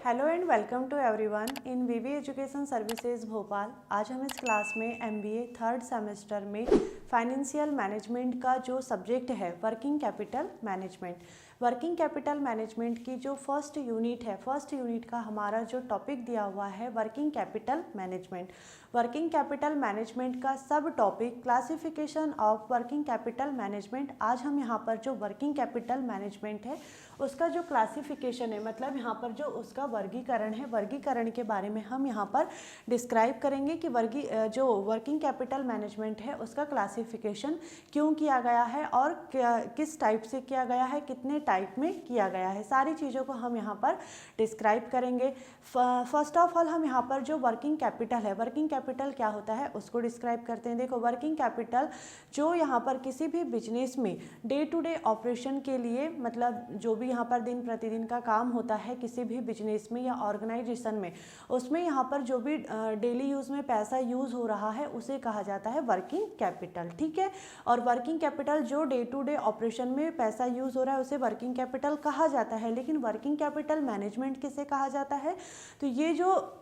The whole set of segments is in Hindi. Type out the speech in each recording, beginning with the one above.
Hello and welcome to everyone in VV education services Bhopal. आज हम इस क्लास में एमबीए थर्ड सेमेस्टर में फाइनेंशियल मैनेजमेंट का जो सब्जेक्ट है working capital management, working capital management की जो फर्स्ट यूनिट है, फर्स्ट यूनिट का हमारा जो टॉपिक दिया हुआ है working capital management. Working capital management का sub topic classification of working capital management. आज हम यहाँ पर जो वर्किंग कैपिटल मैनेजमेंट है उसका जो क्लासिफिकेशन है, मतलब यहाँ पर जो उसका वर्गीकरण है, वर्गीकरण के बारे में हम यहाँ पर डिस्क्राइब करेंगे कि जो वर्किंग कैपिटल मैनेजमेंट है उसका क्लासिफिकेशन क्यों किया गया है और किस टाइप से किया गया है, कितने टाइप में किया गया है, सारी चीज़ों को हम यहाँ पर डिस्क्राइब करेंगे। फर्स्ट ऑफ ऑल हम यहाँ पर जो वर्किंग कैपिटल है, वर्किंग कैपिटल क्या होता है उसको डिस्क्राइब करते हैं। देखो, वर्किंग कैपिटल जो यहाँ पर किसी भी बिजनेस में डे टू डे ऑपरेशन के लिए, मतलब जो भी यहाँ पर दिन प्रतिदिन का काम होता है किसी भी बिजनेस में या ऑर्गेनाइजेशन में, उसमें यहाँ पर जो भी डेली यूज़ में पैसा यूज़ हो रहा है उसे कहा जाता है वर्किंग कैपिटल। ठीक है, और वर्किंग कैपिटल जो डे टू डे ऑपरेशन में पैसा यूज़ हो रहा है उसे वर्किंग कैपिटल कहा जाता है। लेकिन वर्किंग कैपिटल मैनेजमेंट किसे कहा जाता है, तो ये जो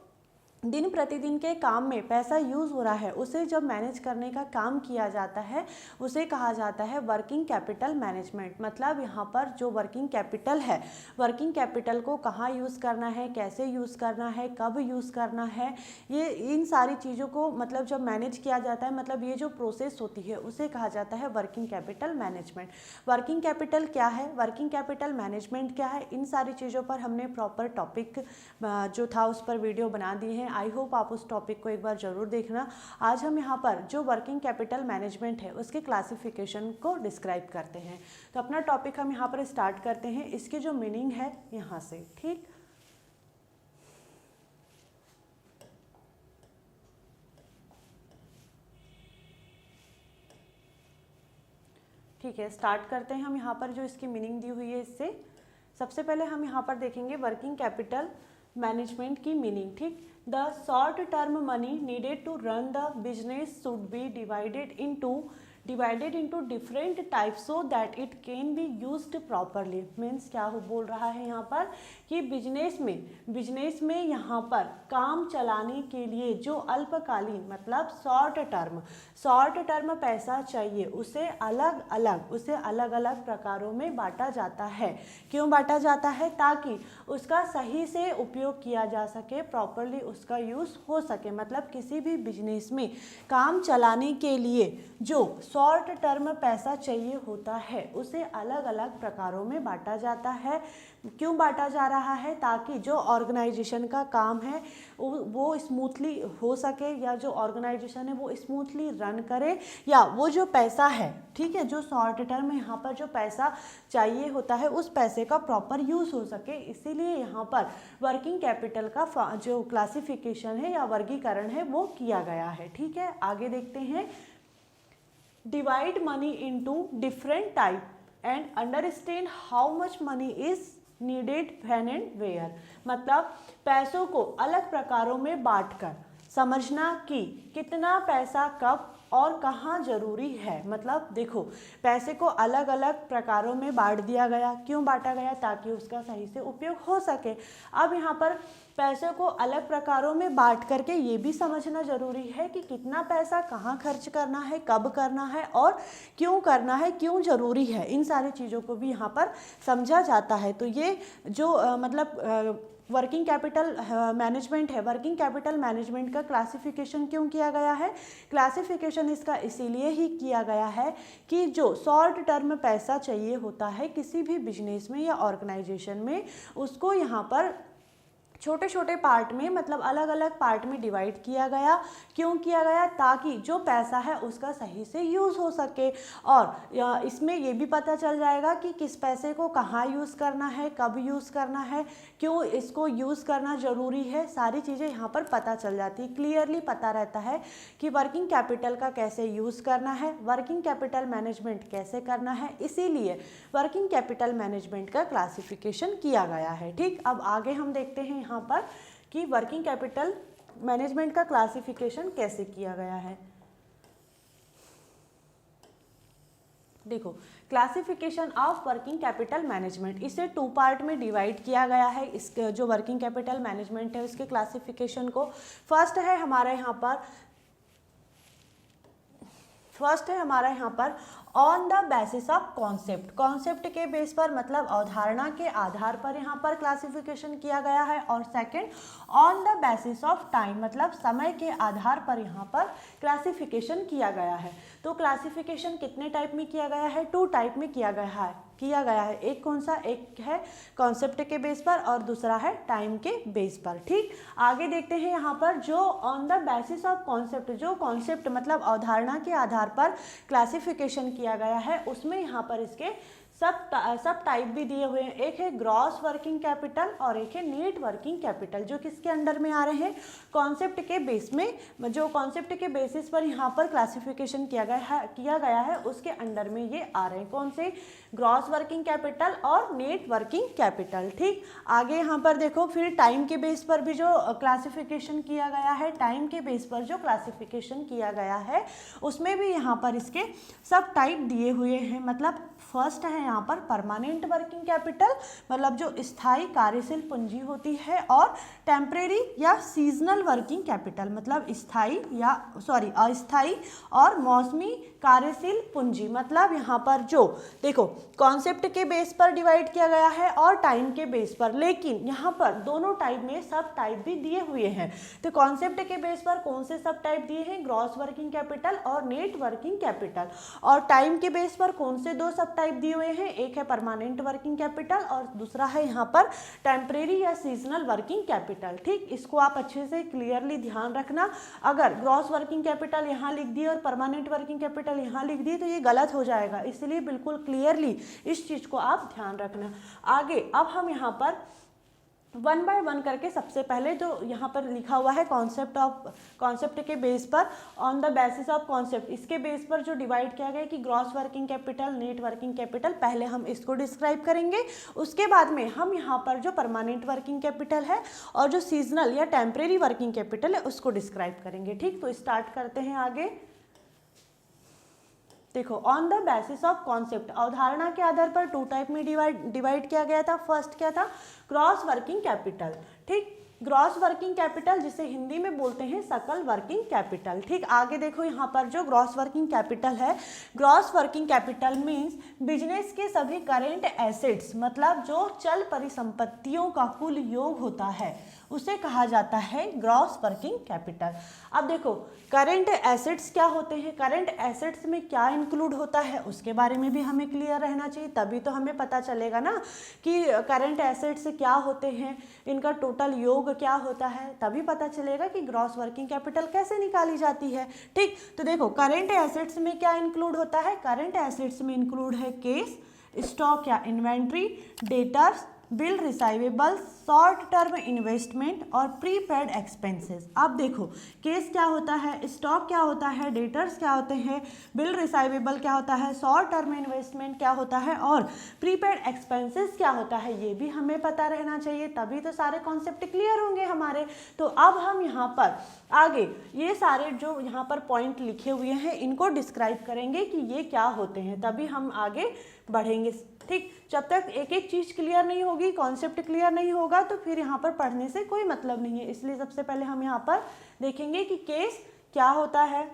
दिन प्रतिदिन के काम में पैसा यूज़ हो रहा है उसे जब मैनेज करने का काम किया जाता है उसे कहा जाता है वर्किंग कैपिटल मैनेजमेंट। मतलब यहाँ पर जो वर्किंग कैपिटल है, वर्किंग कैपिटल को कहाँ यूज़ करना है, कैसे यूज़ करना है, कब यूज़ करना है, ये इन सारी चीज़ों को मतलब जब मैनेज किया जाता है, मतलब ये जो प्रोसेस होती है उसे कहा जाता है working capital management. Working capital क्या है, वर्किंग कैपिटल मैनेजमेंट क्या है, इन सारी चीज़ों पर हमने प्रॉपर टॉपिक जो था उस पर वीडियो बना दी है। आई होप आप उस टॉपिक को एक बार ज़रूर देखना। आज हम यहाँ पर जो वर्किंग कैपिटल मैनेजमेंट है उसके क्लासिफिकेशन को डिस्क्राइब करते हैं। तो अपना टॉपिक हम यहाँ पर स्टार्ट करते हैं, इसकी जो मीनिंग है यहाँ से। ठीक है, स्टार्ट करते हैं हम यहाँ पर जो इसकी मीनिंग दी हुई है इससे। सबसे पहले हम यहाँ पर देखेंगे वर्किंग कैपिटल मैनेजमेंट की मीनिंग। ठीक, the short term money needed to run the business should be divided into different types so that it can be used properly. Means क्या बोल रहा है यहाँ पर कि बिजनेस में यहाँ पर काम चलाने के लिए जो अल्पकालीन मतलब शॉर्ट टर्म पैसा चाहिए उसे अलग अलग प्रकारों में बांटा जाता है। क्यों बांटा जाता है, ताकि उसका सही से उपयोग किया जा सके, प्रॉपरली उसका यूज़ हो सके। मतलब किसी भी बिजनेस में काम चलाने के लिए जो शॉर्ट टर्म पैसा चाहिए होता है उसे अलग अलग प्रकारों में बांटा जाता है। क्यों बांटा जा रहा है, ताकि जो ऑर्गेनाइजेशन का काम है वो स्मूथली हो सके, या जो ऑर्गेनाइजेशन है वो स्मूथली रन करे, या वो जो पैसा है, ठीक है, जो शॉर्ट टर्म यहाँ पर जो पैसा चाहिए होता है उस पैसे का प्रॉपर यूज़ हो सके। इसीलिए यहाँ पर वर्किंग कैपिटल का जो क्लासिफिकेशन है या वर्गीकरण है वो किया गया है। ठीक है, आगे देखते हैं। Divide money into different type and understand how much money is needed when and where. मतलब पैसों को अलग प्रकारों में बांटकर समझना कि कितना पैसा कब और कहाँ जरूरी है। मतलब देखो, पैसे को अलग अलग प्रकारों में बांट दिया गया। क्यों बांटा गया, ताकि उसका सही से उपयोग हो सके। अब यहाँ पर पैसे को अलग प्रकारों में बांट करके ये भी समझना जरूरी है कि कितना पैसा कहाँ खर्च करना है, कब करना है और क्यों करना है, क्यों जरूरी है। इन सारी चीज़ों को भी यहाँ पर समझा जाता है। तो ये जो वर्किंग कैपिटल मैनेजमेंट है, वर्किंग कैपिटल मैनेजमेंट का क्लासिफिकेशन क्यों किया गया है, क्लासिफिकेशन इसका इसीलिए ही किया गया है कि जो शॉर्ट टर्म पैसा चाहिए होता है किसी भी बिजनेस में या ऑर्गेनाइजेशन में, उसको यहाँ पर छोटे छोटे पार्ट में, मतलब अलग अलग पार्ट में डिवाइड किया गया। क्यों किया गया, ताकि जो पैसा है उसका सही से यूज़ हो सके, और इसमें ये भी पता चल जाएगा कि किस पैसे को कहाँ यूज़ करना है, कब यूज़ करना है, क्यों इसको यूज़ करना ज़रूरी है। सारी चीज़ें यहाँ पर पता चल जाती है, क्लियरली पता रहता है कि वर्किंग कैपिटल का कैसे यूज़ करना है, वर्किंग कैपिटल मैनेजमेंट कैसे करना है। इसीलिए वर्किंग कैपिटल मैनेजमेंट का क्लासिफिकेशन किया गया है। ठीक, अब आगे हम देखते हैं यहाँ पर कि वर्किंग कैपिटल मैनेजमेंट का क्लासिफिकेशन कैसे किया गया है। देखो classification of working capital management, इसे 2 पार्ट में डिवाइड किया गया है। इस जो वर्किंग कैपिटल मैनेजमेंट है उसके क्लासिफिकेशन को, फर्स्ट है हमारे यहाँ पर on the basis of concept, concept के बेस पर मतलब अवधारणा के आधार पर यहाँ पर क्लासिफिकेशन किया गया है। और second on the basis of time, मतलब समय के आधार पर यहाँ पर क्लासिफिकेशन किया गया है। तो क्लासिफिकेशन कितने टाइप में किया गया है? 2 टाइप में किया गया है। एक कौन सा? एक है कॉन्सेप्ट के बेस पर और दूसरा है टाइम के बेस पर। ठीक, आगे देखते हैं यहाँ पर जो on the basis of concept, जो कॉन्सेप्ट मतलब अवधारणा के आधार पर क्लासिफिकेशन किया गया है उसमें यहाँ पर इसके सब टाइप भी दिए हुए हैं। एक है ग्रॉस वर्किंग कैपिटल और एक है नेट वर्किंग कैपिटल, जो किसके अंडर में आ रहे हैं? कॉन्सेप्ट के बेस में, जो कॉन्सेप्ट के बेसिस पर यहाँ पर क्लासिफिकेशन किया गया है उसके अंडर में ये आ रहे हैं। कौन से? ग्रॉस वर्किंग कैपिटल और नेट वर्किंग कैपिटल। ठीक, आगे यहाँ पर देखो फिर टाइम के बेस पर भी जो क्लासिफिकेशन किया गया है, टाइम के बेस पर जो क्लासिफिकेशन किया गया है उसमें भी यहाँ पर इसके सब टाइप दिए हुए हैं। मतलब फर्स्ट है यहाँ पर परमानेंट वर्किंग कैपिटल, मतलब जो स्थायी कार्यशील पूंजी होती है, और टेम्परेरी या सीजनल वर्किंग कैपिटल, मतलब अस्थायी और मौसमी कार्यशील पूंजी। मतलब यहाँ पर जो देखो कॉन्सेप्ट के बेस पर डिवाइड किया गया है और टाइम के बेस पर, लेकिन यहाँ पर दोनों टाइप में सब टाइप भी दिए हुए हैं। तो कॉन्सेप्ट के बेस पर कौन से सब टाइप दिए हैं? ग्रॉस वर्किंग कैपिटल और नेट वर्किंग कैपिटल। और टाइम के बेस पर कौन से 2 सब टाइप दिए हुए हैं? एक है परमानेंट वर्किंग कैपिटल और दूसरा है यहाँ पर टेम्परेरी या सीजनल वर्किंग कैपिटल। ठीक, इसको आप अच्छे से क्लियरली ध्यान रखना। अगर ग्रॉस वर्किंग कैपिटल यहाँ लिख दिए और परमानेंट वर्किंग कैपिटल यहाँ लिख दिए तो ये गलत हो जाएगा, इसलिए बिल्कुल क्लियरली इस चीज को आप ध्यान रखना। आगे अब हम यहाँ पर 1 बाय 1 करके सबसे पहले जो यहाँ पर लिखा हुआ है कॉन्सेप्ट के बेस पर, on the basis of concept, इसके बेस पर जो डिवाइड किया गया है कि gross working capital, net working capital, पहले हम इसको डिस्क्राइब करेंगे। उसके बाद में हम यहाँ पर जो परमानेंट वर्किंग कैपिटल है और जो सीजनल या टेम्परेरी वर्किंग कैपिटल है उसको डिस्क्राइब करेंगे। ठीक, तो स्टार्ट करते हैं आगे। देखो on the basis of concept, अवधारणा के आधार पर 2 टाइप में डिवाइड किया गया था। फर्स्ट क्या था? Gross working capital. ठीक, ग्रॉस वर्किंग कैपिटल जिसे हिंदी में बोलते हैं सकल वर्किंग कैपिटल। ठीक, आगे देखो यहाँ पर जो ग्रॉस वर्किंग कैपिटल है, gross working capital means business के सभी करेंट एसेट्स, मतलब जो चल परिसंपत्तियों का कुल योग होता है उसे कहा जाता है ग्रॉस वर्किंग कैपिटल। अब देखो करेंट एसेट्स क्या होते हैं, करेंट एसेट्स में क्या इंक्लूड होता है उसके बारे में भी हमें क्लियर रहना चाहिए, तभी तो हमें पता चलेगा ना कि करेंट एसेट्स क्या होते हैं, इनका टोटल योग क्या होता है, तभी पता चलेगा कि ग्रॉस वर्किंग कैपिटल कैसे निकाली जाती है। ठीक, तो देखो करेंट एसेट्स में क्या इंक्लूड होता है? करेंट एसेट्स में इंक्लूड है केस, स्टॉक या inventory, debtors, bill receivable, short term investment और प्रीपेड एक्सपेंसेस। अब देखो केस क्या होता है, स्टॉक क्या होता है, डेटर्स क्या होते हैं, बिल रिसाइवेबल क्या होता है, शॉर्ट टर्म इन्वेस्टमेंट क्या होता है और प्रीपेड एक्सपेंसेस क्या होता है, ये भी हमें पता रहना चाहिए, तभी तो सारे कॉन्सेप्ट क्लियर होंगे हमारे। तो अब हम यहाँ पर आगे ये सारे जो यहाँ पर पॉइंट लिखे हुए हैं इनको डिस्क्राइब करेंगे कि ये क्या होते हैं, तभी हम आगे बढ़ेंगे। ठीक, जब तक एक एक चीज़ क्लियर नहीं होगी, कॉन्सेप्ट क्लियर नहीं होगा तो फिर यहाँ पर पढ़ने से कोई मतलब नहीं है। इसलिए सबसे पहले हम यहाँ पर देखेंगे कि केस क्या होता है।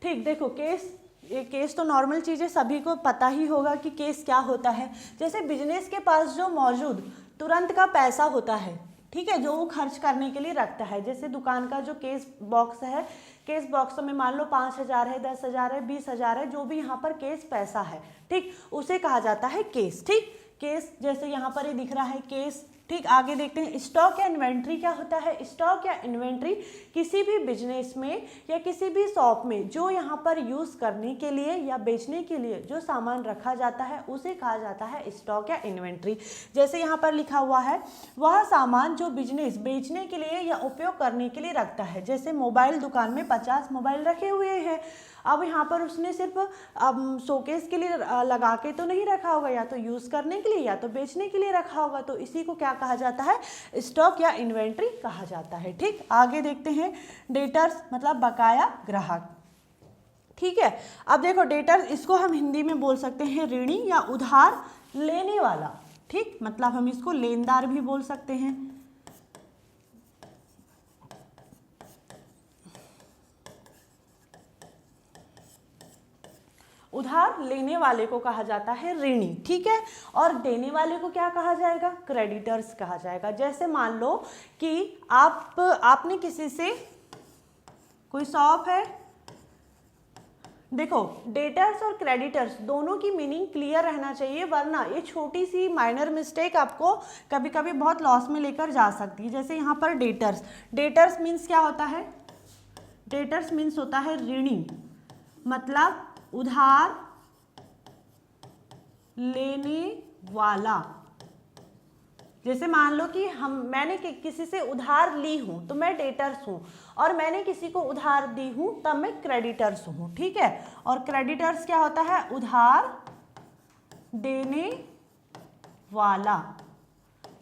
ठीक, देखो केस तो नॉर्मल चीज़ है, सभी को पता ही होगा कि केस क्या होता है। जैसे बिजनेस के पास जो मौजूद तुरंत का पैसा होता है, ठीक है, जो वो खर्च करने के लिए रखता है। जैसे दुकान का जो केस बॉक्स है, केस बॉक्स में मान लो 5,000 है, 10,000 है, 20,000 है, जो भी यहाँ पर केस पैसा है, ठीक, उसे कहा जाता है केस। ठीक, केस जैसे यहाँ पर ये दिख रहा है केस। ठीक, आगे देखते हैं स्टॉक या इन्वेंट्री क्या होता है। स्टॉक या इन्वेंट्री किसी भी बिजनेस में या किसी भी शॉप में जो यहाँ पर यूज़ करने के लिए या बेचने के लिए जो सामान रखा जाता है उसे कहा जाता है स्टॉक या इन्वेंट्री। जैसे यहाँ पर लिखा हुआ है वह सामान जो बिजनेस बेचने के लिए या उपयोग करने के लिए रखता है। जैसे मोबाइल दुकान में 50 मोबाइल रखे हुए हैं, अब यहाँ पर उसने सिर्फ शोकेस के लिए लगा के तो नहीं रखा होगा, या तो यूज़ करने के लिए या तो बेचने के लिए रखा होगा, तो इसी को क्या कहा जाता है? स्टॉक या इन्वेंट्री कहा जाता है। ठीक, आगे देखते हैं डेटर्स मतलब बकाया ग्राहक। ठीक है। अब देखो डेटर, इसको हम हिंदी में बोल सकते हैं ऋणी या उधार लेने वाला, ठीक, मतलब हम इसको लेनदार भी बोल सकते हैं। उधार लेने वाले को कहा जाता है ऋणी, ठीक है, और देने वाले को क्या कहा जाएगा, क्रेडिटर्स कहा जाएगा। जैसे मान लो कि आपने किसी से, कोई शॉप है, देखो डेटर्स और क्रेडिटर्स दोनों की मीनिंग क्लियर रहना चाहिए, वरना ये छोटी सी माइनर मिस्टेक आपको कभी कभी बहुत लॉस में लेकर जा सकती है। जैसे यहाँ पर डेटर्स, डेटर्स मीन्स क्या होता है, डेटर्स मीन्स होता है ऋणी, मतलब उधार लेने वाला। जैसे मान लो कि मैंने किसी से उधार ली हूं तो मैं डेटर्स हूं, और मैंने किसी को उधार दी हूं तब मैं क्रेडिटर्स हूं, ठीक है। और क्रेडिटर्स क्या होता है, उधार देने वाला,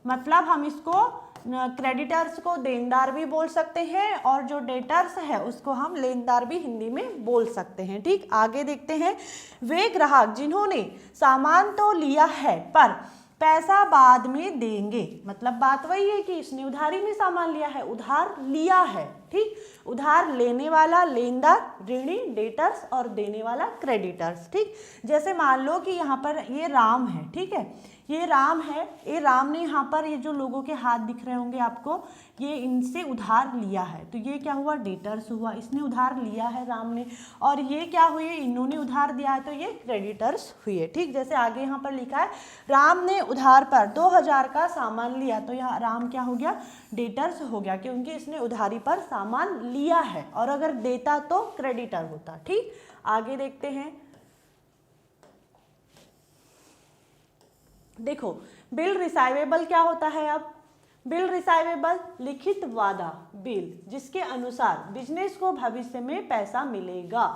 मतलब हम इसको क्रेडिटर्स को देनदार भी बोल सकते हैं, और जो डेटर्स है उसको हम लेनदार भी हिंदी में बोल सकते हैं, ठीक। आगे देखते हैं, वे ग्राहक जिन्होंने सामान तो लिया है पर पैसा बाद में देंगे, मतलब बात वही है कि इसने उधारी में सामान लिया है, उधार लिया है, ठीक। उधार लेने वाला लेनदार ऋणी डेटर्स और देने वाला क्रेडिटर्स, ठीक। जैसे मान लो कि यहाँ पर ये राम है, ठीक है, ये राम है, ये राम ने यहाँ पर ये जो लोगों के हाथ दिख रहे होंगे आपको, ये इनसे उधार लिया है, तो ये क्या हुआ, डेटर्स हुआ, इसने उधार लिया है राम ने, और ये क्या हुए, इन्होंने उधार दिया है तो ये क्रेडिटर्स हुए, ठीक। जैसे आगे यहाँ पर लिखा है, राम ने उधार पर 2000 का सामान लिया, तो यहाँ राम क्या हो गया, डेटर्स हो गया, क्योंकि इसने उधारी पर सामान लिया है, और अगर देता तो क्रेडिटर होता, ठीक। आगे देखते हैं, देखो बिल रिसाइवेबल क्या होता है। अब बिल रिसाइवेबल लिखित वादा बिल, जिसके अनुसार बिजनेस को भविष्य में पैसा मिलेगा।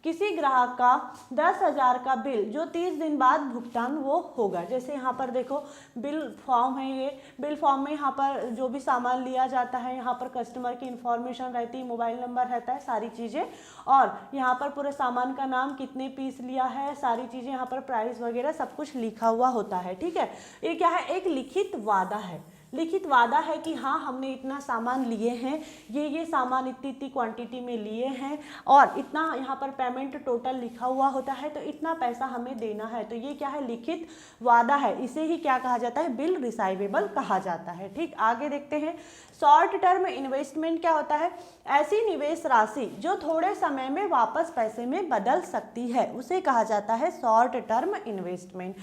किसी ग्राहक का 10,000 का बिल जो 30 दिन बाद भुगतान वो होगा। जैसे यहाँ पर देखो बिल फॉर्म है, ये बिल फॉर्म में यहाँ पर जो भी सामान लिया जाता है, यहाँ पर कस्टमर की इंफॉर्मेशन रहती है, मोबाइल नंबर रहता है, सारी चीज़ें, और यहाँ पर पूरे सामान का नाम, कितने पीस लिया है, सारी चीज़ें, यहाँ पर प्राइस वगैरह सब कुछ लिखा हुआ होता है, ठीक है। ये क्या है, एक लिखित वादा है, लिखित वादा है कि हाँ हमने इतना सामान लिए हैं, ये सामान इतनी क्वांटिटी में लिए हैं, और इतना यहाँ पर पेमेंट टोटल लिखा हुआ होता है, तो इतना पैसा हमें देना है, तो ये क्या है, लिखित वादा है। इसे ही क्या कहा जाता है, बिल रिसाइवेबल कहा जाता है, ठीक। आगे देखते हैं, शॉर्ट टर्म इन्वेस्टमेंट क्या होता है, ऐसी निवेश राशि जो थोड़े समय में वापस पैसे में बदल सकती है, उसे कहा जाता है short term investment.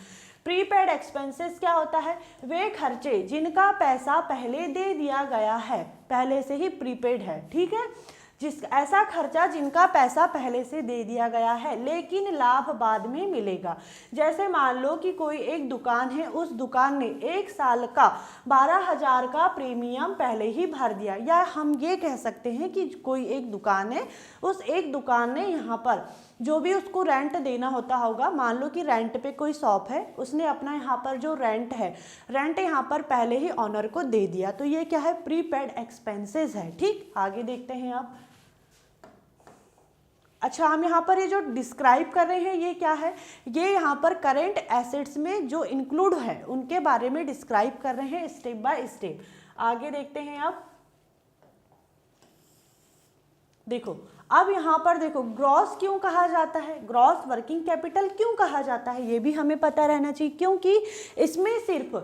Prepaid expenses क्या होता है, वे खर्चे जिनका पैसा पहले दे दिया गया है, पहले से ही प्रीपेड है, ठीक है, ऐसा खर्चा जिनका पैसा पहले से दे दिया गया है लेकिन लाभ बाद में मिलेगा। जैसे मान लो कि कोई एक दुकान है, उस दुकान ने 1 साल का 12,000 का प्रीमियम पहले ही भर दिया, या हम ये कह सकते हैं कि कोई एक दुकान है, उस एक दुकान ने यहाँ पर जो भी उसको रेंट देना होता होगा, मान लो कि रेंट पे कोई शॉप है, उसने अपना यहाँ पर जो रेंट है, रेंट यहाँ पर पहले ही ऑनर को दे दिया, तो ये क्या है, प्रीपेड एक्सपेंसेस है, ठीक। आगे देखते हैं आप, अच्छा हम यहाँ पर ये जो डिस्क्राइब कर रहे हैं ये क्या है, ये यहाँ पर करेंट एसेट्स में जो इंक्लूड है उनके बारे में डिस्क्राइब कर रहे हैं स्टेप बाय स्टेप। आगे देखते हैं आप, देखो अब यहाँ पर देखो ग्रॉस क्यों कहा जाता है, ग्रॉस वर्किंग कैपिटल क्यों कहा जाता है, ये भी हमें पता रहना चाहिए, क्योंकि इसमें सिर्फ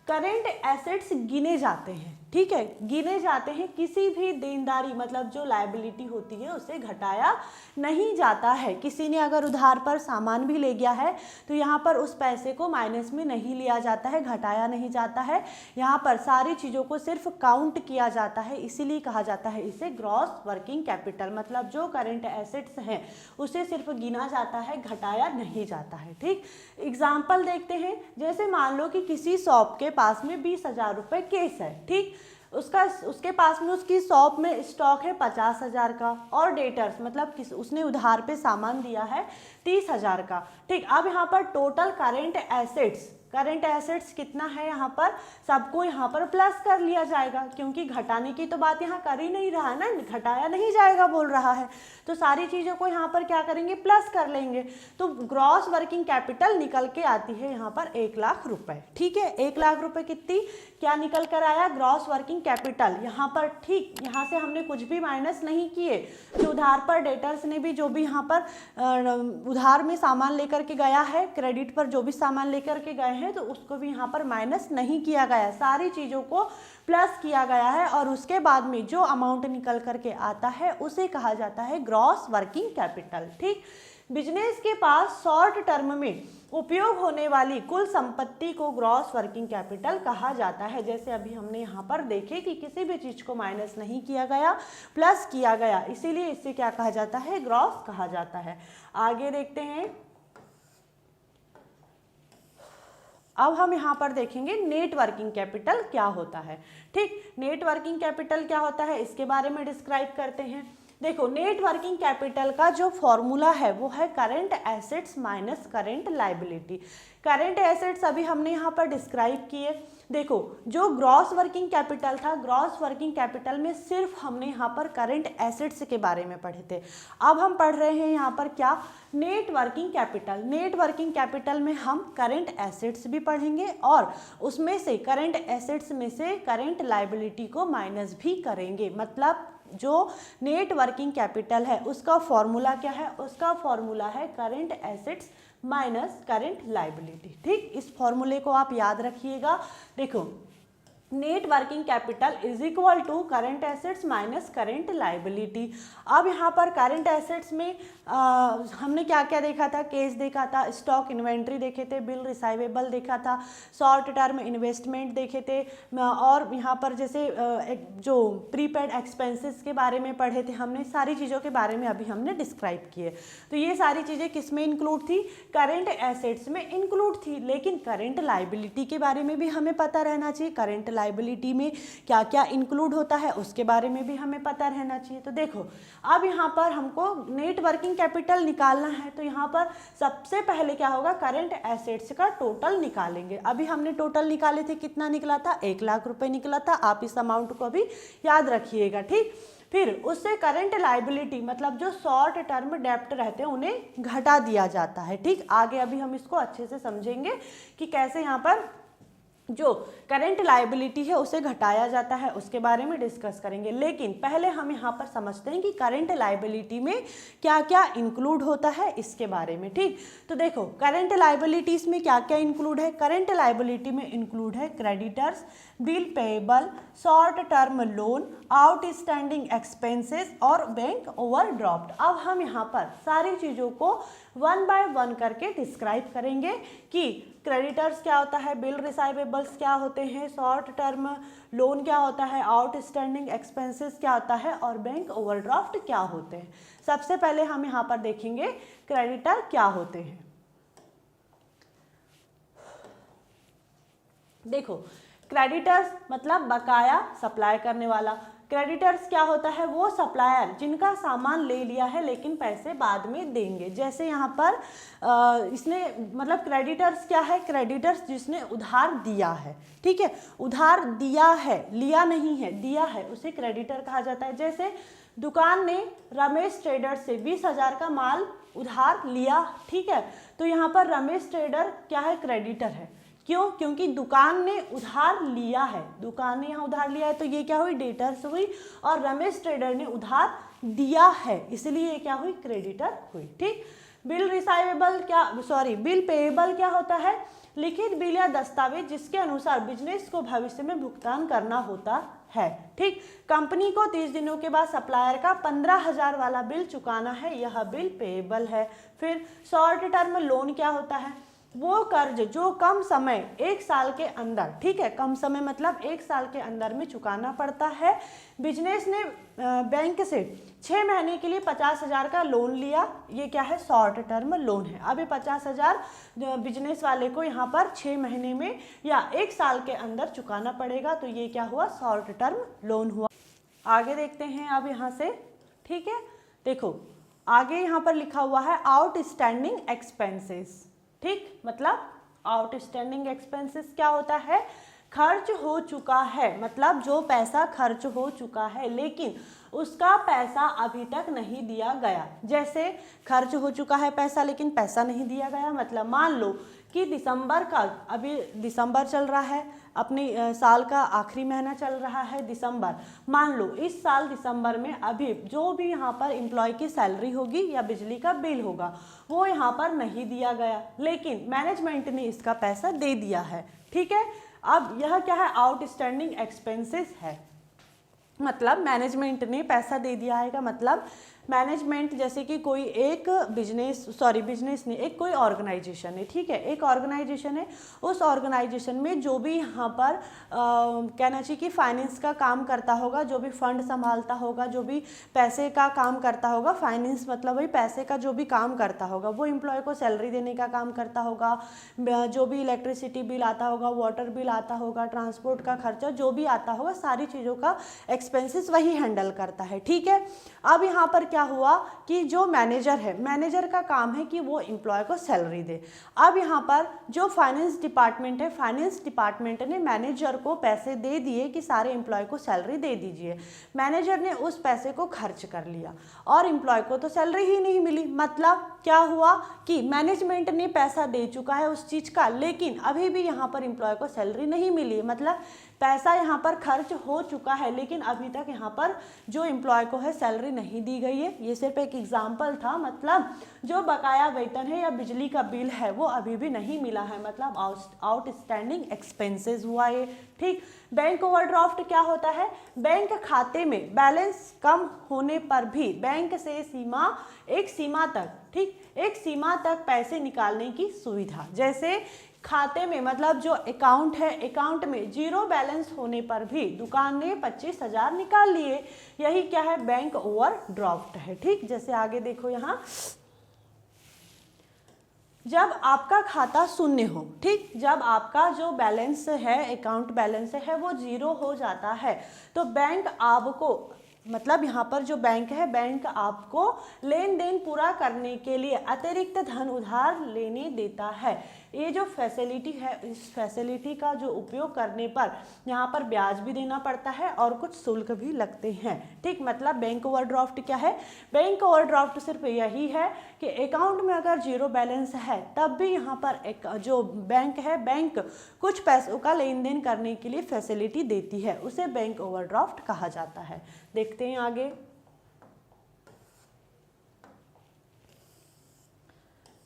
करेंट एसेट्स गिने जाते हैं, ठीक है, गिने जाते हैं, किसी भी देनदारी मतलब जो लायबिलिटी होती है उसे घटाया नहीं जाता है। किसी ने अगर उधार पर सामान भी ले गया है तो यहाँ पर उस पैसे को माइनस में नहीं लिया जाता है, घटाया नहीं जाता है, यहाँ पर सारी चीज़ों को सिर्फ काउंट किया जाता है, इसीलिए कहा जाता है इसे ग्रॉस वर्किंग कैपिटल, मतलब जो करेंट एसेट्स हैं उसे सिर्फ गिना जाता है, घटाया नहीं जाता है, ठीक। एग्जाम्पल देखते हैं, जैसे मान लो कि किसी शॉप के पास में 20,000 रुपये केस है, ठीक, उसके पास में उसकी शॉप में स्टॉक है 50,000 का, और डेटर्स मतलब उसने उधार पे सामान दिया है 30,000 का, ठीक। अब यहाँ पर total current assets current assets कितना है यहाँ पर, सबको यहाँ पर प्लस कर लिया जाएगा, क्योंकि घटाने की तो बात यहाँ कर ही नहीं रहा है ना, घटाया नहीं जाएगा बोल रहा है, तो सारी चीज़ों को यहाँ पर क्या करेंगे, प्लस कर लेंगे। तो ग्रॉस वर्किंग कैपिटल निकल के आती है यहाँ पर 1 लाख रुपए। ठीक है, 1 लाख रुपए कितनी क्या निकल कर आया, ग्रॉस वर्किंग कैपिटल यहाँ पर। ठीक, यहाँ से हमने कुछ भी माइनस नहीं किए, जो उधार पर डेटर्स ने भी जो भी यहाँ पर उधार में सामान लेकर के गया है, क्रेडिट पर जो भी सामान लेकर के गए हैं, तो उसको भी यहाँ पर माइनस नहीं किया गया, सारी चीज़ों को प्लस किया गया है, और उसके बाद में जो अमाउंट निकल करके आता है उसे कहा जाता है ग्रॉस वर्किंग कैपिटल। ठीक, बिजनेस के पास शॉर्ट टर्म में उपयोग होने वाली कुल संपत्ति को ग्रॉस वर्किंग कैपिटल कहा जाता है। जैसे अभी हमने यहाँ पर देखे कि किसी भी चीज को माइनस नहीं किया गया, प्लस किया गया, इसीलिए इससे क्या कहा जाता है, ग्रॉस कहा जाता है। आगे देखते हैं, अब हम यहाँ पर देखेंगे नेट वर्किंग कैपिटल क्या होता है। ठीक, नेट वर्किंग कैपिटल क्या होता है इसके बारे में डिस्क्राइब करते हैं। देखो, नेट वर्किंग कैपिटल का जो फॉर्मूला है वो है current assets minus current liability. Current assets अभी हमने यहाँ पर डिस्क्राइब किए। देखो, जो ग्रॉस वर्किंग कैपिटल था, ग्रॉस वर्किंग कैपिटल में सिर्फ हमने यहाँ पर करंट एसेट्स के बारे में पढ़े थे। अब हम पढ़ रहे हैं यहाँ पर क्या, net working capital. Net working capital में हम करंट एसेट्स भी पढ़ेंगे और उसमें से करंट एसेट्स में से करंट लायबिलिटी को माइनस भी करेंगे। मतलब जो नेट वर्किंग कैपिटल है उसका फॉर्मूला क्या है, उसका फॉर्मूला है current assets minus current liability. ठीक, इस फॉर्मूले को आप याद रखिएगा। देखो, net working capital is equal to current assets minus current liability. अब यहाँ पर करंट एसेट्स में हमने क्या क्या देखा था, कैश देखा था, स्टॉक इन्वेंट्री देखे थे, बिल रिसाइवेबल देखा था, शॉर्ट टर्म इन्वेस्टमेंट देखे थे, और यहाँ पर जैसे जो प्रीपेड एक्सपेंसेस के बारे में पढ़े थे हमने, सारी चीज़ों के बारे में अभी हमने डिस्क्राइब किए। तो ये सारी चीज़ें किस में इंक्लूड थी, करंट एसेट्स में इंक्लूड थी। लेकिन करंट लायबिलिटी के बारे में भी हमें पता रहना चाहिए, करंट लायबिलिटी में क्या क्या इंक्लूड होता है उसके बारे में भी हमें पता रहना चाहिए। तो देखो, अब यहाँ पर हमको नेट वर्किंग कैपिटल निकालना है, तो यहाँ पर सबसे पहले क्या होगा, करंट एसेट्स का टोटल निकालेंगे। अभी हमने टोटल निकाले थे, कितना निकला था, 1 लाख रुपए निकला था। आप इस अमाउंट को अभी याद रखिएगा। ठीक, फिर उससे करंट लायबिलिटी मतलब जो शॉर्ट टर्म डेप्ट रहते हैं उन्हें घटा दिया जाता है। ठीक, आगे अभी हम इसको अच्छे से समझेंगे कि कैसे यहाँ पर जो करंट लायबिलिटी है उसे घटाया जाता है, उसके बारे में डिस्कस करेंगे। लेकिन पहले हम यहाँ पर समझते हैं कि करंट लायबिलिटी में क्या क्या इंक्लूड होता है इसके बारे में। ठीक, तो देखो, करंट लायबिलिटीज में क्या क्या इंक्लूड है। करंट लायबिलिटी में इंक्लूड है creditors, bill payable, short term loan, outstanding expenses और बैंक ओवरड्राफ्ट। अब हम यहाँ पर सारी चीज़ों को 1 बाय 1 करके डिस्क्राइब करेंगे कि क्रेडिटर्स क्या होता है, बिल रिसाइवेबल्स क्या होते हैं, शॉर्ट टर्म लोन क्या होता है, आउटस्टैंडिंग एक्सपेंसेस क्या होता है और बैंक ओवरड्राफ्ट क्या होते हैं। सबसे पहले हम यहाँ पर देखेंगे क्रेडिटर क्या होते हैं। देखो, क्रेडिटर्स मतलब बकाया सप्लाई करने वाला। क्रेडिटर्स क्या होता है, वो सप्लायर जिनका सामान ले लिया है लेकिन पैसे बाद में देंगे। जैसे यहाँ पर इसने मतलब क्रेडिटर्स क्या है, क्रेडिटर्स जिसने उधार दिया है। ठीक है, उधार दिया है, लिया नहीं है, दिया है, उसे क्रेडिटर कहा जाता है। जैसे दुकान ने रमेश ट्रेडर से 20,000 का माल उधार लिया। ठीक है, तो यहाँ पर रमेश ट्रेडर क्या है, क्रेडिटर है। क्यों, क्योंकि दुकान ने उधार लिया है, दुकान ने यहाँ उधार लिया है, तो ये क्या हुई, डेटर्स हुई, और रमेश ट्रेडर ने उधार दिया है, इसलिए ये क्या हुई, क्रेडिटर हुई। ठीक, बिल रिसाइवेबल क्या, सॉरी, बिल पेएबल क्या होता है, लिखित बिल या दस्तावेज जिसके अनुसार बिजनेस को भविष्य में भुगतान करना होता है। ठीक, कंपनी को 30 दिनों के बाद सप्लायर का 15,000 वाला बिल चुकाना है, यह बिल पेएबल है। फिर शॉर्ट टर्म लोन क्या होता है, वो कर्ज जो कम समय 1 साल के अंदर, ठीक है, कम समय मतलब 1 साल के अंदर में चुकाना पड़ता है। बिजनेस ने बैंक से 6 महीने के लिए 50,000 का लोन लिया, ये क्या है, शॉर्ट टर्म लोन है। अब ये 50,000 बिजनेस वाले को यहाँ पर 6 महीने में या 1 साल के अंदर चुकाना पड़ेगा, तो ये क्या हुआ, शॉर्ट टर्म लोन हुआ। आगे देखते हैं अब यहाँ से। ठीक है, देखो आगे यहाँ पर लिखा हुआ है आउटस्टैंडिंग एक्सपेंसेस। ठीक, मतलब आउटस्टैंडिंग एक्सपेंसेस क्या होता है? खर्च हो चुका है, मतलब जो पैसा खर्च हो चुका है लेकिन उसका पैसा अभी तक नहीं दिया गया। जैसे खर्च हो चुका है पैसा लेकिन पैसा नहीं दिया गया, मतलब मान लो कि दिसंबर का, अभी दिसंबर चल रहा है, अपनी साल का आखिरी महीना चल रहा है दिसंबर। मान लो इस साल दिसंबर में अभी जो भी यहाँ पर एम्प्लॉय की सैलरी होगी या बिजली का बिल होगा वो यहाँ पर नहीं दिया गया, लेकिन मैनेजमेंट ने इसका पैसा दे दिया है। ठीक है, अब यह क्या है? आउटस्टैंडिंग एक्सपेंसेस है, मतलब मैनेजमेंट ने पैसा दे दिया है का मतलब मैनेजमेंट, जैसे कि कोई एक बिजनेस ने, एक कोई ऑर्गेनाइजेशन है, ठीक है, एक ऑर्गेनाइजेशन है, उस ऑर्गेनाइजेशन में जो भी यहाँ पर कहना चाहिए कि फाइनेंस का काम करता होगा, जो भी फंड संभालता होगा, जो भी पैसे का काम करता होगा, फाइनेंस मतलब वही पैसे का जो भी काम करता होगा, वो एम्प्लॉय को सैलरी देने का काम करता होगा, जो भी इलेक्ट्रिसिटी बिल आता होगा, वाटर बिल आता होगा, ट्रांसपोर्ट का खर्चा जो भी आता होगा, सारी चीज़ों का एक्सपेंसेस वही हैंडल करता है। ठीक है, अब यहाँ पर क्या हुआ कि जो मैनेजर है, मैनेजर का काम है कि वो एम्प्लॉय को सैलरी दे। अब यहाँ पर जो फाइनेंस डिपार्टमेंट है, फाइनेंस डिपार्टमेंट ने मैनेजर को पैसे दे दिए कि सारे एम्प्लॉय को सैलरी दे दीजिए। मैनेजर ने उस पैसे को खर्च कर लिया और एम्प्लॉय को तो सैलरी ही नहीं मिली। मतलब क्या हुआ कि मैनेजमेंट ने पैसा दे चुका है उस चीज़ का, लेकिन अभी भी यहाँ पर एम्प्लॉय को सैलरी नहीं मिली। मतलब पैसा यहाँ पर खर्च हो चुका है लेकिन अभी तक यहाँ पर जो एम्प्लॉय को है सैलरी नहीं दी गई है। ये सिर्फ एक एग्जाम्पल था, मतलब जो बकाया वेतन है या बिजली का बिल है वो अभी भी नहीं मिला है, मतलब आउटस्टैंडिंग एक्सपेंसेस हुआ ये। ठीक, बैंक ओवरड्राफ्ट क्या होता है? बैंक खाते में बैलेंस कम होने पर भी बैंक से एक सीमा तक, ठीक, एक सीमा तक पैसे निकालने की सुविधा। जैसे खाते में, मतलब जो अकाउंट है, अकाउंट में जीरो बैलेंस होने पर भी दुकान ने 25,000 निकाल लिए, यही क्या है? बैंक ओवरड्राफ्ट है। ठीक, जैसे आगे देखो यहाँ, जब आपका खाता शून्य हो, ठीक, जब आपका जो बैलेंस है, अकाउंट बैलेंस है, वो जीरो हो जाता है तो बैंक आपको, मतलब यहाँ पर जो बैंक है, बैंक आपको लेन देन पूरा करने के लिए अतिरिक्त धन उधार लेने देता है। ये जो फैसिलिटी है, इस फैसिलिटी का जो उपयोग करने पर यहाँ पर ब्याज भी देना पड़ता है और कुछ शुल्क भी लगते हैं। ठीक, मतलब बैंक ओवरड्राफ्ट क्या है? बैंक ओवरड्राफ्ट सिर्फ यही है कि अकाउंट में अगर जीरो बैलेंस है तब भी यहाँ पर एक जो बैंक है, बैंक कुछ पैसों का लेन देन करने के लिए फैसिलिटी देती है, उसे बैंक ओवरड्राफ्ट कहा जाता है। देखते हैं आगे।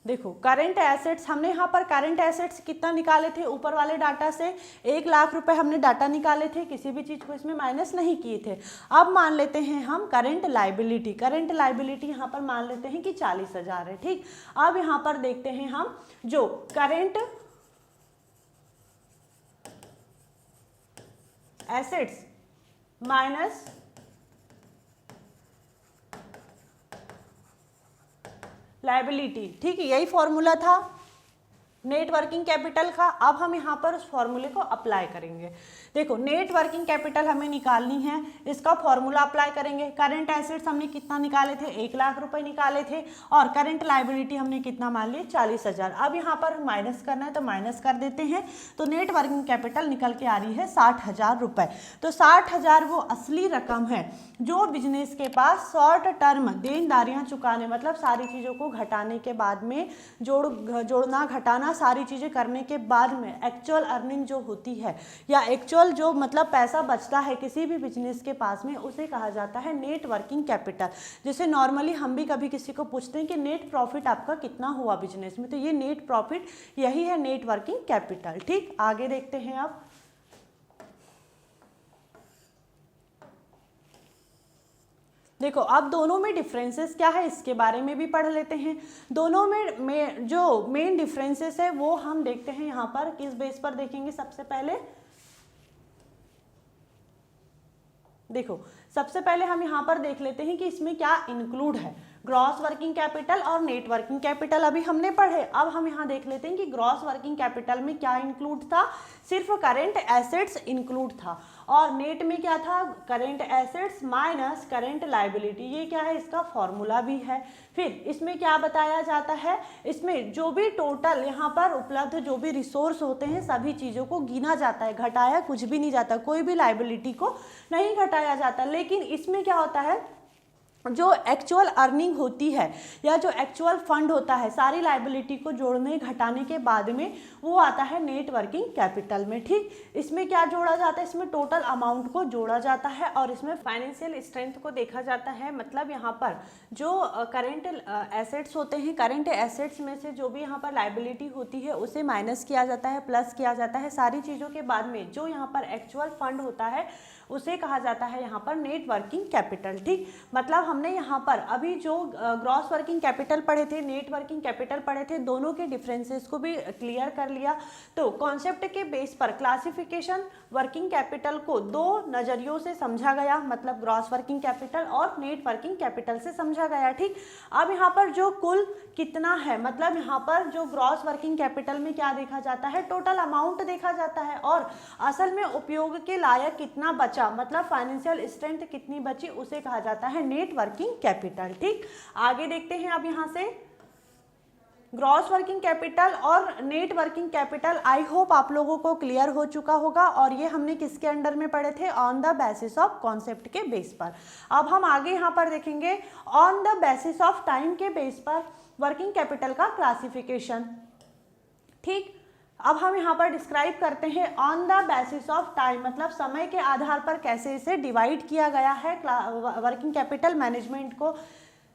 देखो करंट एसेट्स, हमने यहाँ पर करंट एसेट्स कितना निकाले थे? ऊपर वाले डाटा से 1 लाख रुपए हमने डाटा निकाले थे, किसी भी चीज़ को इसमें माइनस नहीं किए थे। अब मान लेते हैं हम करंट लाइबिलिटी, करंट लाइबिलिटी यहाँ पर मान लेते हैं कि 40,000 है। ठीक, अब यहाँ पर देखते हैं हम जो करंट एसेट्स माइनस लायबिलिटी, ठीक है, यही फॉर्मूला था नेट वर्किंग कैपिटल का। अब हम यहाँ पर उस फॉर्मूले को अप्लाई करेंगे। देखो नेट वर्किंग कैपिटल हमें निकालनी है, इसका फॉर्मूला अप्लाई करेंगे। करंट एसेट्स हमने कितना निकाले थे? 1 लाख रुपए निकाले थे और करंट लायबिलिटी हमने कितना मान लिया? 40,000। अब यहाँ पर माइनस करना है तो माइनस कर देते हैं, तो नेट वर्किंग कैपिटल निकल के आ रही है 60,000 रुपये। तो 60,000 वो असली रकम है जो बिजनेस के पास शॉर्ट टर्म देनदारियाँ चुकाने, मतलब सारी चीज़ों को घटाने के बाद में जोड़ना घटाना सारी चीज़ें करने के बाद में एक्चुअल अर्निंग जो होती है या एक्चुअल जो मतलब पैसा बचता है किसी भी बिजनेस के पास में, उसे कहा जाता है नेट वर्किंग कैपिटल। जैसे नॉर्मली हम भी कभी किसी को पूछते हैं कि नेट प्रॉफिट आपका कितना हुआ बिजनेस में, तो ये नेट प्रॉफिट यही है नेट वर्किंग कैपिटल। ठीक, आगे देखते हैं अब। देखो अब दोनों में डिफरेंसेस क्या है इसके बारे में भी पढ़ लेते हैं। दोनों में जो मेन डिफरेंसेस है वो हम देखते हैं यहाँ पर किस बेस पर देखेंगे। सबसे पहले देखो, सबसे पहले हम यहाँ पर देख लेते हैं कि इसमें क्या इंक्लूड है। ग्रॉस वर्किंग कैपिटल और नेट वर्किंग कैपिटल अभी हमने पढ़े। अब हम यहाँ देख लेते हैं कि ग्रॉस वर्किंग कैपिटल में क्या इंक्लूड था। सिर्फ करेंट एसेट्स इंक्लूड था और नेट में क्या था, current assets minus current liability, ये क्या है, इसका फॉर्मूला भी है। फिर इसमें क्या बताया जाता है, इसमें जो भी टोटल यहाँ पर उपलब्ध जो भी रिसोर्स होते हैं सभी चीज़ों को गिना जाता है, घटाया कुछ भी नहीं जाता, कोई भी लायबिलिटी को नहीं घटाया जाता। लेकिन इसमें क्या होता है, जो एक्चुअल अर्निंग होती है या जो एक्चुअल फंड होता है सारी लायबिलिटी को जोड़ने घटाने के बाद में वो आता है नेट वर्किंग कैपिटल में। ठीक, इसमें क्या जोड़ा जाता है, इसमें टोटल अमाउंट को जोड़ा जाता है और इसमें फाइनेंशियल स्ट्रेंथ को देखा जाता है। मतलब यहाँ पर जो करेंट एसेट्स होते हैं, करेंट एसेट्स में से जो भी यहाँ पर लायबिलिटी होती है उसे माइनस किया जाता है, प्लस किया जाता है, सारी चीज़ों के बाद में जो यहाँ पर एक्चुअल फंड होता है उसे कहा जाता है यहाँ पर नेट वर्किंग कैपिटल। ठीक, मतलब हमने यहाँ पर अभी जो ग्रॉस वर्किंग कैपिटल पढ़े थे, नेट वर्किंग कैपिटल पढ़े थे, दोनों के डिफरेंसेस को भी क्लियर कर लिया। तो कॉन्सेप्ट के बेस पर क्लासिफिकेशन वर्किंग कैपिटल को दो नज़रियों से समझा गया, मतलब ग्रॉस वर्किंग कैपिटल और नेट वर्किंग कैपिटल से समझा गया। ठीक, अब यहाँ पर जो कुल कितना है, मतलब यहाँ पर जो ग्रॉस वर्किंग कैपिटल में क्या देखा जाता है, टोटल अमाउंट देखा जाता है और असल में उपयोग के लायक कितना बचा, मतलब फाइनेंशियल स्ट्रेंथ कितनी बची, उसे कहा जाता है नेट वर्किंग कैपिटल। ठीक, आगे देखते हैं अब यहाँ से ग्रॉस वर्किंग कैपिटल और net working capital. I hope आप लोगों को क्लियर हो चुका होगा और ये हमने किसके अंडर में पढ़े थे, on the basis of concept के बेस पर। अब हम आगे यहाँ पर देखेंगे on the basis of time के बेस पर वर्किंग कैपिटल का क्लासिफिकेशन। ठीक, अब हम यहाँ पर डिस्क्राइब करते हैं on the basis of time, मतलब समय के आधार पर कैसे इसे डिवाइड किया गया है वर्किंग कैपिटल मैनेजमेंट को।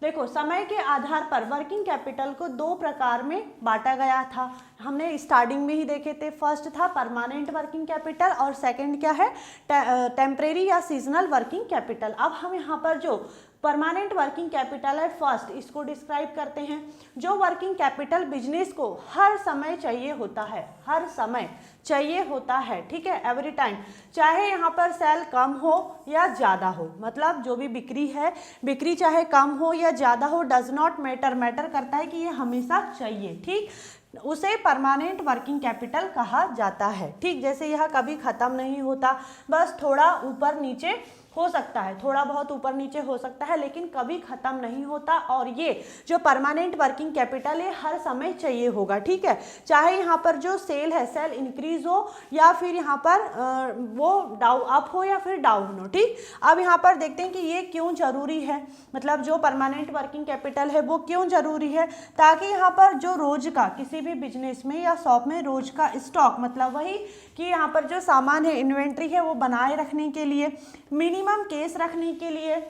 देखो, समय के आधार पर वर्किंग कैपिटल को दो प्रकार में बांटा गया था, हमने स्टार्टिंग में ही देखे थे। फर्स्ट था परमानेंट वर्किंग कैपिटल और सेकंड क्या है, टेम्परेरी या सीजनल वर्किंग कैपिटल। अब हम यहाँ पर जो परमानेंट वर्किंग कैपिटल है फर्स्ट, इसको डिस्क्राइब करते हैं। जो वर्किंग कैपिटल बिजनेस को हर समय चाहिए होता है, हर समय चाहिए होता है, ठीक है, एवरी टाइम, चाहे यहाँ पर सेल कम हो या ज़्यादा हो, मतलब जो भी बिक्री है, बिक्री चाहे कम हो या ज़्यादा हो, डज नॉट मैटर, मैटर करता है कि ये हमेशा चाहिए। ठीक, उसे परमानेंट वर्किंग कैपिटल कहा जाता है। ठीक, जैसे यह कभी ख़त्म नहीं होता, बस थोड़ा ऊपर नीचे हो सकता है, थोड़ा बहुत ऊपर नीचे हो सकता है, लेकिन कभी ख़त्म नहीं होता। और ये जो परमानेंट वर्किंग कैपिटल है हर समय चाहिए होगा। ठीक है, चाहे यहाँ पर जो सेल है, सेल इंक्रीज हो या फिर यहाँ पर वो डाउन अप हो या फिर डाउन हो। ठीक, अब यहाँ पर देखते हैं कि ये क्यों ज़रूरी है, मतलब जो परमानेंट वर्किंग कैपिटल है वो क्यों ज़रूरी है, ताकि यहाँ पर जो रोज़ का किसी भी बिजनेस में या शॉप में रोज़ का स्टॉक, मतलब वही कि यहाँ पर जो सामान है, इन्वेंट्री है, वो बनाए रखने के लिए, मिनिमम केस रखने के लिए।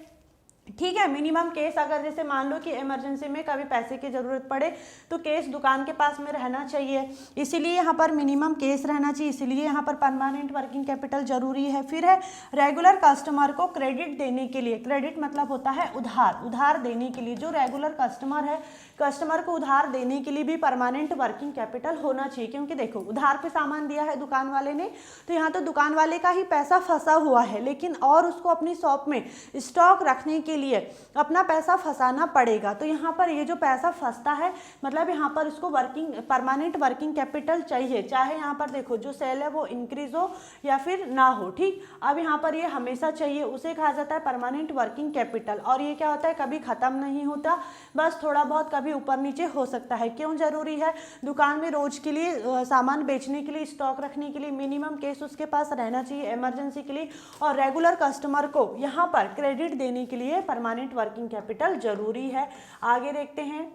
ठीक है, मिनिमम केस, अगर जैसे मान लो कि इमरजेंसी में कभी पैसे की ज़रूरत पड़े तो केस दुकान के पास में रहना चाहिए, इसीलिए यहाँ पर मिनिमम केस रहना चाहिए, इसीलिए यहाँ पर परमानेंट वर्किंग कैपिटल ज़रूरी है। फिर है रेगुलर कस्टमर को क्रेडिट देने के लिए, क्रेडिट मतलब होता है उधार, उधार देने के लिए, जो रेगुलर कस्टमर है, कस्टमर को उधार देने के लिए भी परमानेंट वर्किंग कैपिटल होना चाहिए। क्योंकि देखो, उधार पे सामान दिया है दुकान वाले ने, तो यहाँ तो दुकान वाले का ही पैसा फंसा हुआ है, लेकिन और उसको अपनी शॉप में स्टॉक रखने के लिए अपना पैसा फंसाना पड़ेगा। तो यहाँ पर ये जो पैसा फंसता है, मतलब यहाँ पर इसको वर्किंग परमानेंट वर्किंग कैपिटल चाहिए, चाहे यहाँ पर देखो जो सेल है वो इंक्रीज हो या फिर ना हो। ठीक, अब यहाँ पर ये हमेशा चाहिए, उसे कहा जाता है परमानेंट वर्किंग कैपिटल। और ये क्या होता है, कभी ख़त्म नहीं होता, बस थोड़ा बहुत कभी ऊपर नीचे हो सकता है। क्यों ज़रूरी है, दुकान में रोज के लिए सामान बेचने के लिए, स्टॉक रखने के लिए मिनिमम केस उसके पास रहना चाहिए इमरजेंसी के लिए, और रेगुलर कस्टमर को यहाँ पर क्रेडिट देने के लिए परमानेंट वर्किंग कैपिटल जरूरी है। आगे देखते हैं,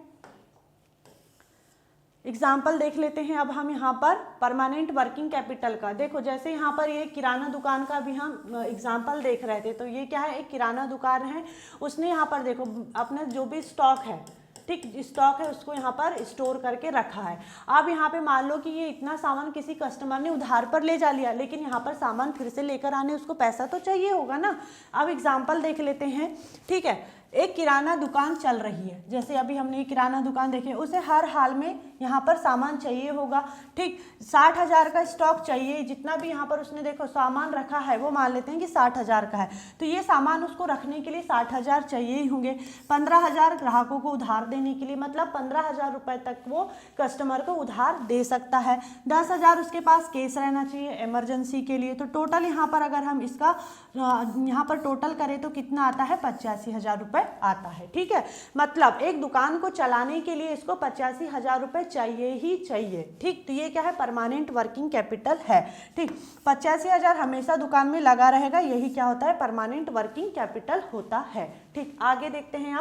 एग्जाम्पल देख लेते हैं अब हम यहाँ पर परमानेंट वर्किंग कैपिटल का। देखो, जैसे यहाँ पर ये किराना दुकान का भी हम एग्जाम्पल देख रहे थे, तो ये क्या है, एक किराना दुकान है, उसने यहाँ पर देखो अपने जो भी स्टॉक है, ठीक, स्टॉक है, उसको यहाँ पर स्टोर करके रखा है। अब यहाँ पे मान लो कि ये इतना सामान किसी कस्टमर ने उधार पर ले जा लिया, लेकिन यहाँ पर सामान फिर से लेकर आने उसको पैसा तो चाहिए होगा ना। अब एग्जाम्पल देख लेते हैं। ठीक है, एक किराना दुकान चल रही है, जैसे अभी हमने किराना दुकान देखे, उसे हर हाल में यहाँ पर सामान चाहिए होगा, ठीक। 60,000 का स्टॉक चाहिए, जितना भी यहाँ पर उसने देखो सामान रखा है वो मान लेते हैं कि 60,000 का है, तो ये सामान उसको रखने के लिए 60,000 चाहिए ही होंगे। 15,000 ग्राहकों को उधार देने के लिए, मतलब 15,000 रुपये तक वो कस्टमर को उधार दे सकता है। 10,000 उसके पास कैश रहना चाहिए इमरजेंसी के लिए। तो टोटल यहाँ पर अगर हम इसका यहाँ पर टोटल करें तो कितना आता है, 85,000 रुपये आता है, ठीक है। मतलब एक दुकान को चलाने के लिए इसको 85,000 रुपये चाहिए ही चाहिए, ठीक। तो ये क्या है, परमानेंट वर्किंग कैपिटल है, ठीक। 85,000 हमेशा दुकान में लगा रहेगा, यही क्या होता है, परमानेंट वर्किंग कैपिटल होता है, ठीक। आगे देखते हैं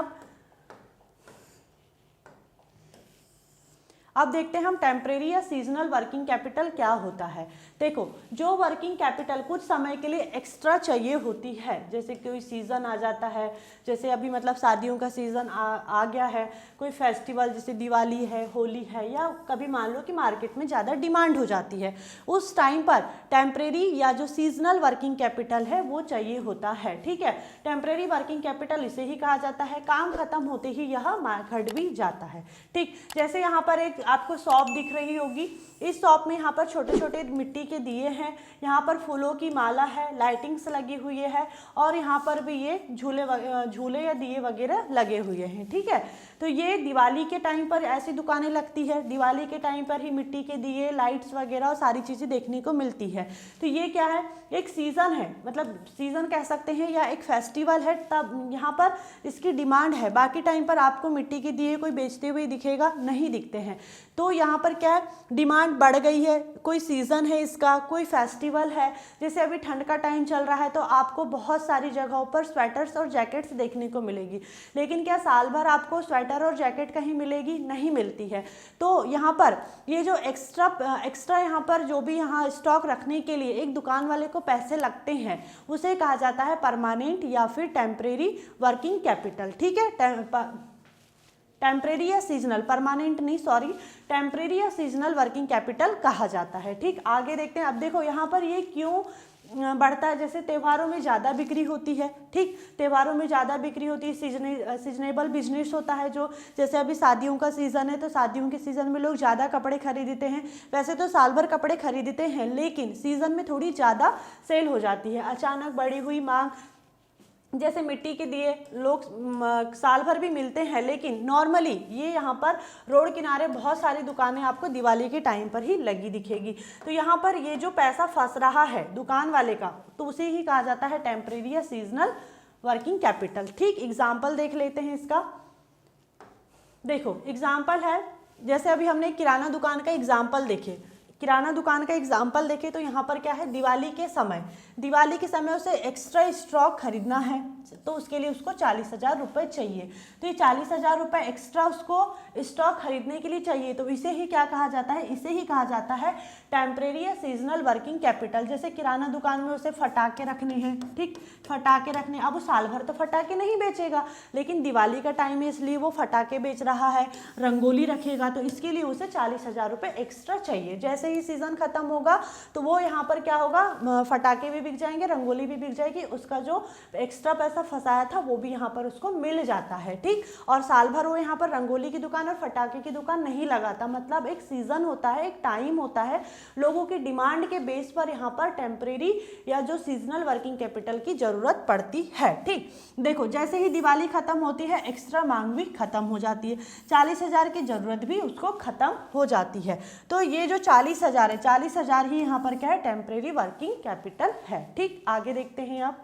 अब देखते हैं हम टेम्परेरी या सीजनल वर्किंग कैपिटल क्या होता है। देखो, जो वर्किंग कैपिटल कुछ समय के लिए एक्स्ट्रा चाहिए होती है, जैसे कोई सीज़न आ जाता है, जैसे अभी मतलब शादियों का सीज़न आ गया है, कोई फेस्टिवल जैसे दिवाली है, होली है, या कभी मान लो कि मार्केट में ज़्यादा डिमांड हो जाती है, उस टाइम पर टेम्परेरी या जो सीजनल वर्किंग कैपिटल है वो चाहिए होता है, ठीक है। टेम्परेरी वर्किंग कैपिटल इसे ही कहा जाता है, काम खत्म होते ही यह घट भी जाता है, ठीक। जैसे यहाँ पर एक आपको शॉप दिख रही होगी, इस शॉप में यहाँ पर छोटे छोटे मिट्टी के दिए हैं, यहाँ पर फूलों की माला है, लाइटिंग्स लगी हुई है, और यहाँ पर भी ये झूले या दिए वगैरह लगे हुए हैं, ठीक है। तो ये दिवाली के टाइम पर ऐसी दुकानें लगती है, दिवाली के टाइम पर ही मिट्टी के दिए, लाइट्स वगैरह और सारी चीज़ें देखने को मिलती है। तो ये क्या है, एक सीज़न है, मतलब सीज़न कह सकते हैं, या एक फेस्टिवल है, तब यहाँ पर इसकी डिमांड है। बाकी टाइम पर आपको मिट्टी के दिए कोई बेचते हुए दिखेगा, नहीं दिखते हैं। तो यहाँ पर क्या है, डिमांड बढ़ गई है, कोई सीज़न है इसका, कोई फेस्टिवल है, जैसे अभी ठंड का टाइम चल रहा है तो आपको बहुत सारी जगहों पर स्वेटर्स और जैकेट्स देखने को मिलेगी, लेकिन क्या साल भर आपको स्वेटर और जैकेट कहीं मिलेगी, नहीं मिलती है। तो यहाँ पर ये जो एक्स्ट्रा यहाँ पर जो भी यहाँ स्टॉक रखने के लिए एक दुकान वाले को पैसे लगते हैं, उसे कहा जाता है परमानेंट या फिर टेम्परेरी वर्किंग कैपिटल, ठीक है। टेम्परेरी या सीजनल, परमानेंट नहीं, सॉरी, टेम्परेरी या सीजनल वर्किंग कैपिटल कहा जाता है, ठीक। आगे देखते हैं। अब देखो यहाँ पर ये क्यों बढ़ता है, जैसे त्योहारों में ज़्यादा बिक्री होती है, ठीक, त्योहारों में ज़्यादा बिक्री होती है, सीजनेबल बिजनेस होता है, जो जैसे अभी शादियों का सीज़न है तो शादियों के सीज़न में लोग ज़्यादा कपड़े खरीदते हैं। वैसे तो साल भर कपड़े खरीदते हैं, लेकिन सीज़न में थोड़ी ज़्यादा सेल हो जाती है, अचानक बढ़ी हुई मांग। जैसे मिट्टी के दिए लोग साल भर भी मिलते हैं, लेकिन नॉर्मली ये यहाँ पर रोड किनारे बहुत सारी दुकानें आपको दिवाली के टाइम पर ही लगी दिखेगी। तो यहाँ पर ये जो पैसा फंस रहा है दुकान वाले का, तो उसे ही कहा जाता है टेम्परेरी या सीजनल वर्किंग कैपिटल, ठीक। एग्जाम्पल देख लेते हैं इसका। देखो एग्जाम्पल है, जैसे अभी हमने किराना दुकान का एग्जाम्पल देखे, किराना दुकान का एग्जाम्पल देखें तो यहाँ पर क्या है, दिवाली के समय उसे एक्स्ट्रा स्टॉक खरीदना है, तो उसके लिए उसको 40,000 रुपये चाहिए। तो ये 40,000 रुपये एक्स्ट्रा उसको स्टॉक खरीदने के लिए चाहिए, तो इसे ही क्या कहा जाता है, इसे ही कहा जाता है टेम्परेरी या सीजनल वर्किंग कैपिटल। जैसे किराना दुकान में उसे फटाके रखने हैं, ठीक, फटाके रखने, अब वो साल भर तो फटाके नहीं बेचेगा, लेकिन दिवाली का टाइम है इसलिए वो फटाके बेच रहा है, रंगोली रखेगा, तो इसके लिए उसे 40,000 रुपये एक्स्ट्रा चाहिए। जैसे ही सीजन खत्म होगा तो वो यहाँ पर क्या होगा, फटाके भी बिक जाएंगे, रंगोली भी बिक जाएगी, उसका जो एक्स्ट्रा पैसा फंसाया था वो भी यहाँ पर उसको मिल जाता है, ठीक। और साल भर वो यहाँ पर रंगोली की दुकान और फटाके की दुकान नहीं लगाता, मतलब एक सीजन होता है, एक टाइम होता है, लोगों की डिमांड के बेस पर यहाँ पर टेम्परेरी या जो सीजनल वर्किंग कैपिटल की जरूरत पड़ती है, ठीक। देखो जैसे ही दिवाली खत्म होती है, एक्स्ट्रा मांग भी खत्म हो जाती है, 40,000 की जरूरत भी उसको खत्म हो जाती है। तो ये जो 40,000 है, 40,000 ही यहाँ पर क्या है, टेम्परेरी वर्किंग कैपिटल है, ठीक। आगे देखते हैं आप।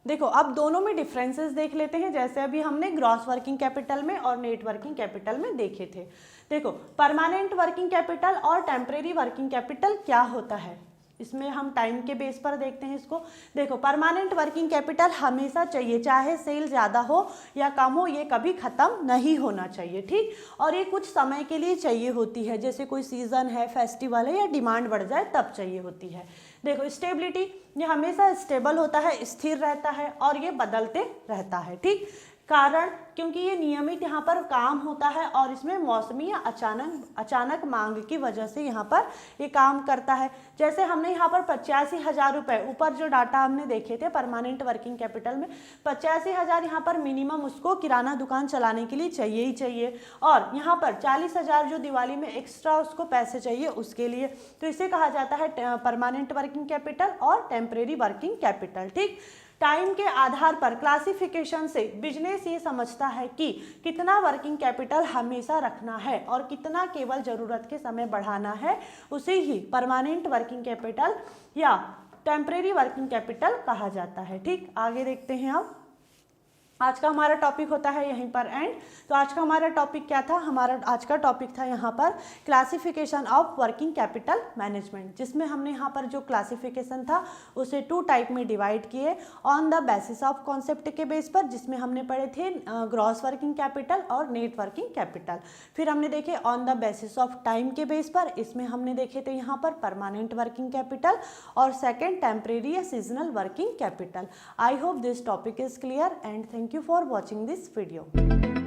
देखो अब दोनों में डिफरेंसेस देख लेते हैं, जैसे अभी हमने ग्रॉस वर्किंग कैपिटल में और नेट वर्किंग कैपिटल में देखे थे। देखो परमानेंट वर्किंग कैपिटल और टेम्परेरी वर्किंग कैपिटल क्या होता है, इसमें हम टाइम के बेस पर देखते हैं इसको। देखो परमानेंट वर्किंग कैपिटल हमेशा चाहिए, चाहे सेल ज़्यादा हो या कम हो, ये कभी ख़त्म नहीं होना चाहिए, ठीक। और ये कुछ समय के लिए चाहिए होती है, जैसे कोई सीज़न है, फेस्टिवल है, या डिमांड बढ़ जाए तब चाहिए होती है। देखो स्टेबिलिटी, ये हमेशा स्टेबल होता है, स्थिर रहता है और ये बदलते रहता है, ठीक। कारण क्योंकि ये नियमित यहाँ पर काम होता है और इसमें मौसमी या अचानक मांग की वजह से यहाँ पर ये काम करता है। जैसे हमने यहाँ पर 85,000 रुपये, ऊपर जो डाटा हमने देखे थे परमानेंट वर्किंग कैपिटल में 85,000 यहाँ पर मिनिमम उसको किराना दुकान चलाने के लिए चाहिए ही चाहिए, और यहाँ पर 40,000 जो दिवाली में एक्स्ट्रा उसको पैसे चाहिए उसके लिए, तो इसे कहा जाता है परमानेंट वर्किंग कैपिटल और टेम्परेरी वर्किंग कैपिटल। ठीक, टाइम के आधार पर क्लासिफिकेशन से बिजनेस ये समझता है कि कितना वर्किंग कैपिटल हमेशा रखना है और कितना केवल ज़रूरत के समय बढ़ाना है, उसे ही परमानेंट वर्किंग कैपिटल या टेम्परेरी वर्किंग कैपिटल कहा जाता है। ठीक, आगे देखते हैं। अब आज का हमारा टॉपिक होता है यहीं पर एंड। तो आज का हमारा टॉपिक क्या था? हमारा आज का टॉपिक था यहाँ पर classification of working capital management, जिसमें हमने यहाँ पर जो क्लासिफिकेशन था उसे 2 टाइप में डिवाइड किए, on the basis of concept के बेस पर, जिसमें हमने पढ़े थे ग्रॉस वर्किंग कैपिटल और नेट वर्किंग कैपिटल। फिर हमने देखे on the basis of time के बेस पर, इसमें हमने देखे थे यहाँ पर परमानेंट वर्किंग कैपिटल और सेकेंड टेम्परेरी या seasonal working capital. I hope this topic is clear and thank you for watching this video.